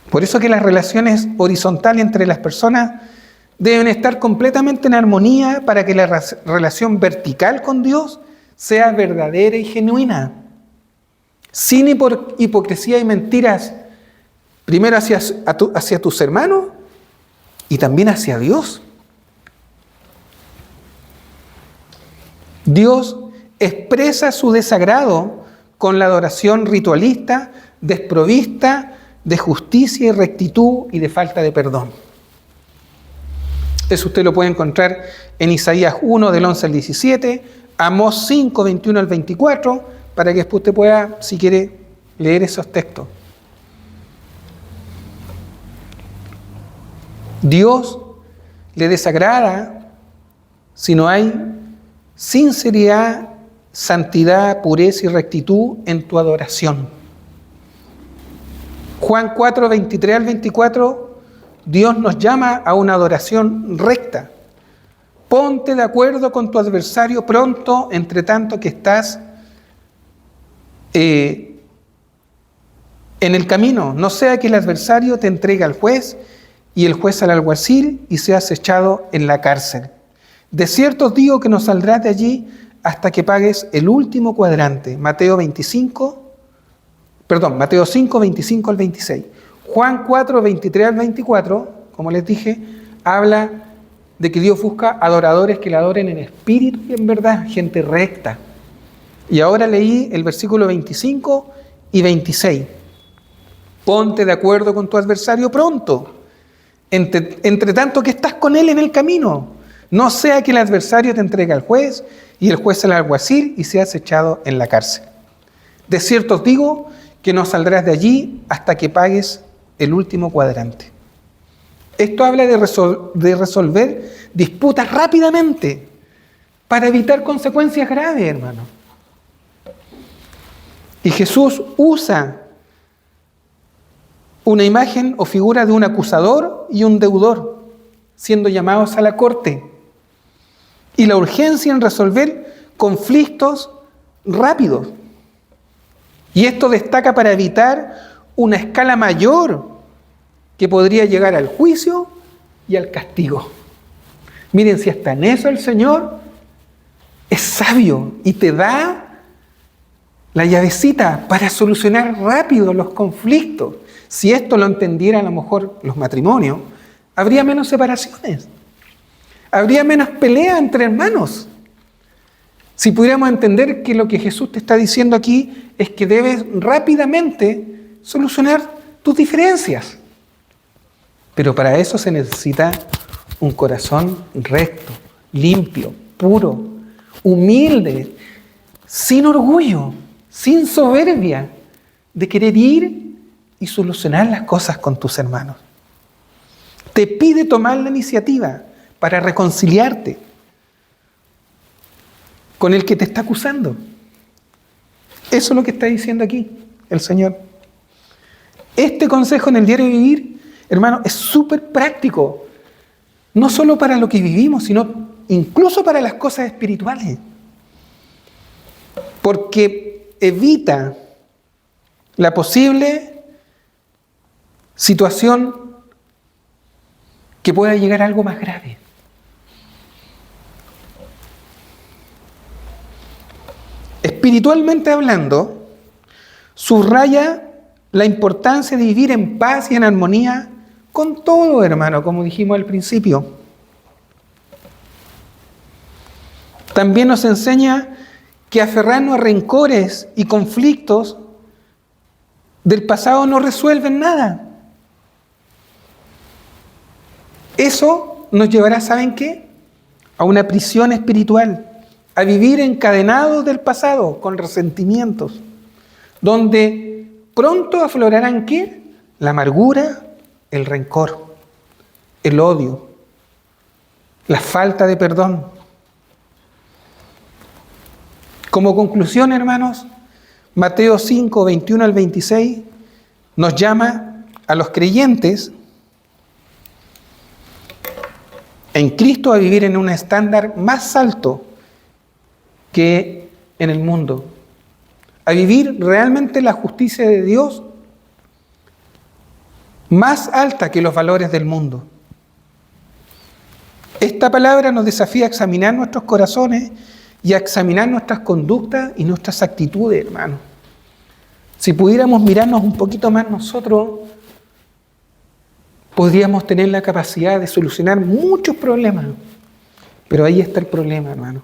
Por eso que las relaciones horizontales entre las personas deben estar completamente en armonía para que la relación vertical con Dios sea verdadera y genuina. Sin hipocresía y mentiras, primero hacia tus hermanos y también hacia Dios. Dios expresa su desagrado con la adoración ritualista, desprovista de justicia y rectitud y de falta de perdón. Eso usted lo puede encontrar en Isaías 1, del 11 al 17, Amós 5, 21 al 24, para que después usted pueda, si quiere, leer esos textos. Dios le desagrada si no hay sinceridad, santidad, pureza y rectitud en tu adoración. Juan 4, 23 al 24, Dios nos llama a una adoración recta. Ponte de acuerdo con tu adversario pronto, entre tanto que estás en el camino. No sea que el adversario te entregue al juez y el juez al alguacil y seas echado en la cárcel. De cierto os digo que no saldrás de allí hasta que pagues el último cuadrante. Mateo 5, 25 al 26. Juan 4, 23 al 24, como les dije, habla de que Dios busca adoradores que le adoren en espíritu y en verdad, gente recta. Y ahora leí el versículo 25 y 26. Ponte de acuerdo con tu adversario pronto, entre tanto que estás con él en el camino. No sea que el adversario te entregue al juez y el juez al alguacil y seas echado en la cárcel. De cierto os digo que no saldrás de allí hasta que pagues el último cuadrante. Esto habla de resolver disputas rápidamente para evitar consecuencias graves, hermano. Y Jesús usa una imagen o figura de un acusador y un deudor siendo llamados a la corte. Y la urgencia en resolver conflictos rápidos. Y esto destaca para evitar una escala mayor que podría llegar al juicio y al castigo. Miren, si hasta en eso el Señor es sabio y te da la llavecita para solucionar rápido los conflictos. Si esto lo entendieran a lo mejor los matrimonios, habría menos separaciones. Habría menos pelea entre hermanos. Si pudiéramos entender que lo que Jesús te está diciendo aquí es que debes rápidamente solucionar tus diferencias. Pero para eso se necesita un corazón recto, limpio, puro, humilde, sin orgullo, sin soberbia, de querer ir y solucionar las cosas con tus hermanos. Te pide tomar la iniciativa para reconciliarte con el que te está acusando. Eso es lo que está diciendo aquí el Señor. Este consejo en el diario vivir, hermano, es súper práctico. No solo para lo que vivimos, sino incluso para las cosas espirituales. Porque evita la posible situación que pueda llegar a algo más grave. Espiritualmente hablando, subraya la importancia de vivir en paz y en armonía con todo, hermano, como dijimos al principio. También nos enseña que aferrarnos a rencores y conflictos del pasado no resuelven nada. Eso nos llevará, ¿saben qué? A una prisión espiritual, a vivir encadenados del pasado, con resentimientos, donde pronto aflorarán ¿qué? La amargura, el rencor, el odio, la falta de perdón. Como conclusión, hermanos, Mateo 5, 21 al 26 nos llama a los creyentes en Cristo a vivir en un estándar más alto que en el mundo, a vivir realmente la justicia de Dios más alta que los valores del mundo. Esta palabra nos desafía a examinar nuestros corazones y a examinar nuestras conductas y nuestras actitudes, hermano. Si pudiéramos mirarnos un poquito más nosotros, podríamos tener la capacidad de solucionar muchos problemas. Pero ahí está el problema, hermano.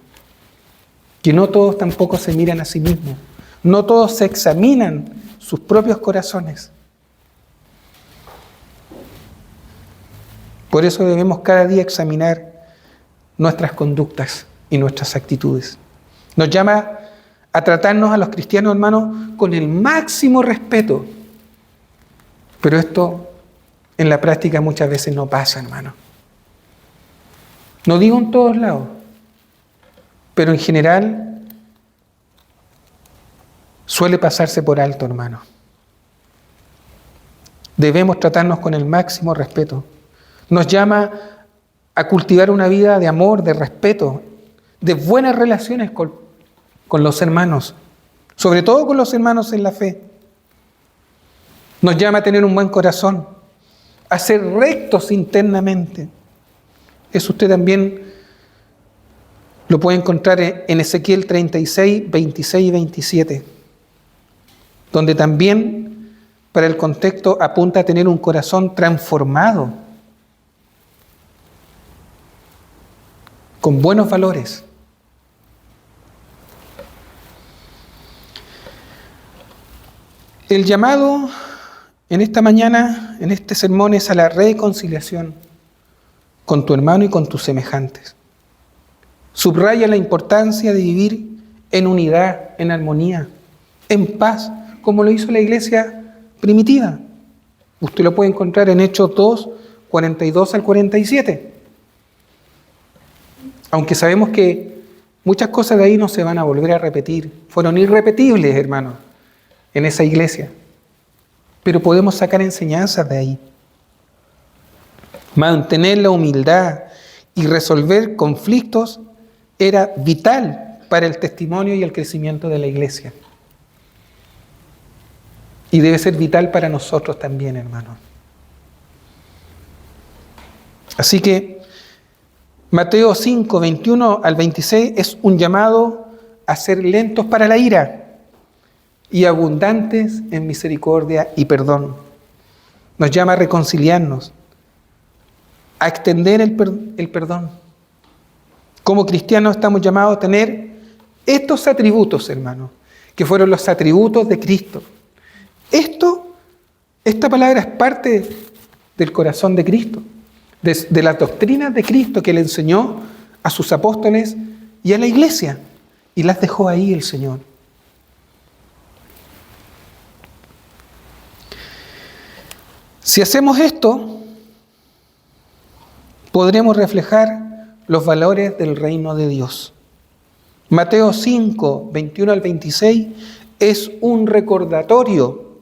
Que no todos tampoco se miran a sí mismos. No todos se examinan sus propios corazones. Por eso debemos cada día examinar nuestras conductas y nuestras actitudes. Nos llama a tratarnos a los cristianos, hermanos, con el máximo respeto. Pero esto en la práctica muchas veces no pasa, hermano. No digo en todos lados, pero en general suele pasarse por alto, hermano. Debemos tratarnos con el máximo respeto. Nos llama a cultivar una vida de amor, de respeto, de buenas relaciones con los hermanos, sobre todo con los hermanos en la fe. Nos llama a tener un buen corazón, a ser rectos internamente. Eso usted también lo puede encontrar en Ezequiel 36, 26 y 27, donde también para el contexto apunta a tener un corazón transformado, con buenos valores. El llamado en esta mañana, en este sermón, es a la reconciliación con tu hermano y con tus semejantes. Subraya la importancia de vivir en unidad, en armonía, en paz, como lo hizo la iglesia primitiva. Usted lo puede encontrar en Hechos 2, 42 al 47. Aunque sabemos que muchas cosas de ahí no se van a volver a repetir. Fueron irrepetibles, hermanos, en esa iglesia. Pero podemos sacar enseñanzas de ahí. Mantener la humildad y resolver conflictos era vital para el testimonio y el crecimiento de la iglesia. Y debe ser vital para nosotros también, hermanos. Así que Mateo 5, 21 al 26 es un llamado a ser lentos para la ira y abundantes en misericordia y perdón. Nos llama a reconciliarnos, a extender el perdón. Como cristianos estamos llamados a tener estos atributos, hermanos, que fueron los atributos de Cristo. Esta palabra es parte del corazón de Cristo, de las doctrinas de Cristo que le enseñó a sus apóstoles y a la iglesia, y las dejó ahí el Señor. Si hacemos esto, podremos reflejar los valores del reino de Dios. Mateo 5, 21 al 26 es un recordatorio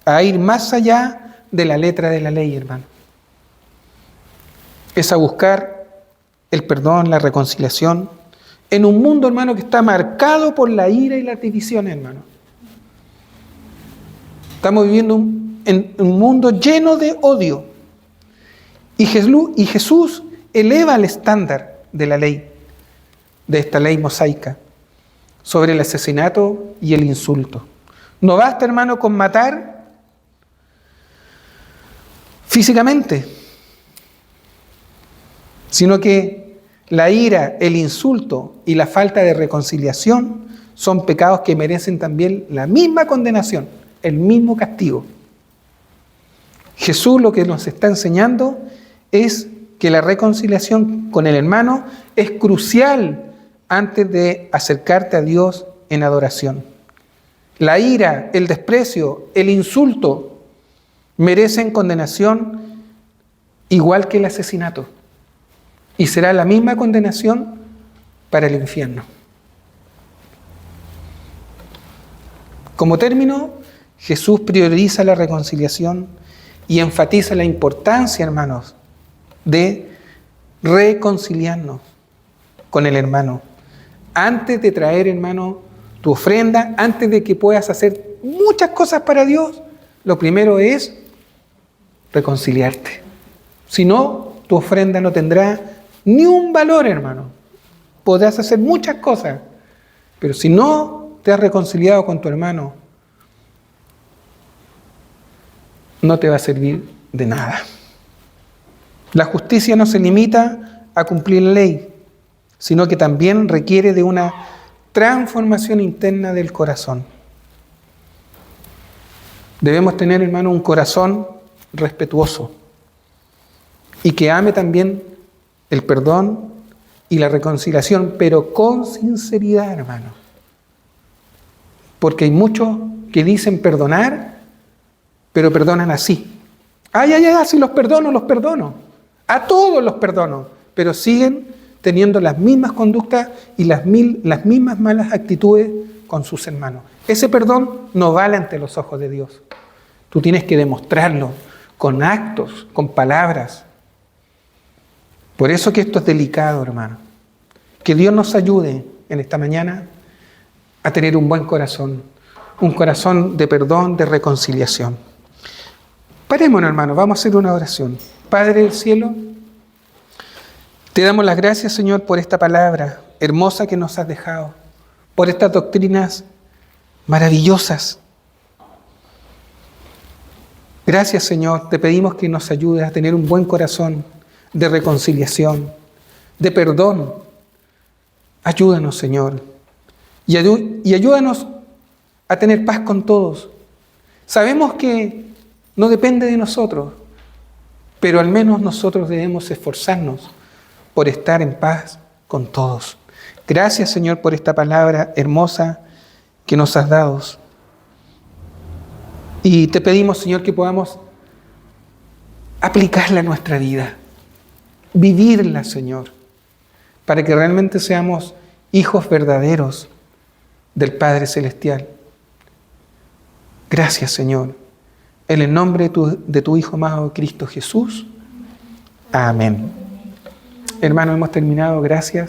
a ir más allá de la letra de la ley, hermano. Es a buscar el perdón, la reconciliación, en un mundo, hermano, que está marcado por la ira y las divisiones, hermano. Estamos viviendo en un mundo lleno de odio. Y Jesús eleva el estándar de la ley, de esta ley mosaica, sobre el asesinato y el insulto. No basta, hermano, con matar físicamente, sino que la ira, el insulto y la falta de reconciliación son pecados que merecen también la misma condenación, el mismo castigo. Jesús lo que nos está enseñando es que la reconciliación con el hermano es crucial antes de acercarte a Dios en adoración. La ira, el desprecio, el insulto merecen condenación igual que el asesinato. Y será la misma condenación para el infierno. Como término, Jesús prioriza la reconciliación y enfatiza la importancia, hermanos, de reconciliarnos con el hermano. Antes de traer, hermano, tu ofrenda, antes de que puedas hacer muchas cosas para Dios, lo primero es reconciliarte. Si no, tu ofrenda no tendrá ni un valor, hermano. Podrás hacer muchas cosas, pero si no te has reconciliado con tu hermano, no te va a servir de nada. La justicia no se limita a cumplir la ley, sino que también requiere de una transformación interna del corazón. Debemos tener, hermano, un corazón respetuoso y que ame también el perdón y la reconciliación, pero con sinceridad, hermano. Porque hay muchos que dicen perdonar, pero perdonan así. Sí, los perdono. A todos los perdono, pero siguen teniendo las mismas conductas y las mismas malas actitudes con sus hermanos. Ese perdón no vale ante los ojos de Dios. Tú tienes que demostrarlo con actos, con palabras. Por eso que esto es delicado, hermano. Que Dios nos ayude en esta mañana a tener un buen corazón, un corazón de perdón, de reconciliación. Parémonos, hermano, vamos a hacer una oración. Padre del cielo, te damos las gracias, Señor, por esta palabra hermosa que nos has dejado, por estas doctrinas maravillosas. Gracias, Señor, te pedimos que nos ayudes a tener un buen corazón de reconciliación, de perdón. Ayúdanos, Señor, y ayúdanos a tener paz con todos. Sabemos que no depende de nosotros, pero al menos nosotros debemos esforzarnos por estar en paz con todos. Gracias, Señor, por esta palabra hermosa que nos has dado. Y te pedimos, Señor, que podamos aplicarla a nuestra vida, vivirla, Señor, para que realmente seamos hijos verdaderos del Padre Celestial. Gracias, Señor. En el nombre de tu Hijo amado, Cristo Jesús. Amén. Hermanos, hemos terminado. Gracias.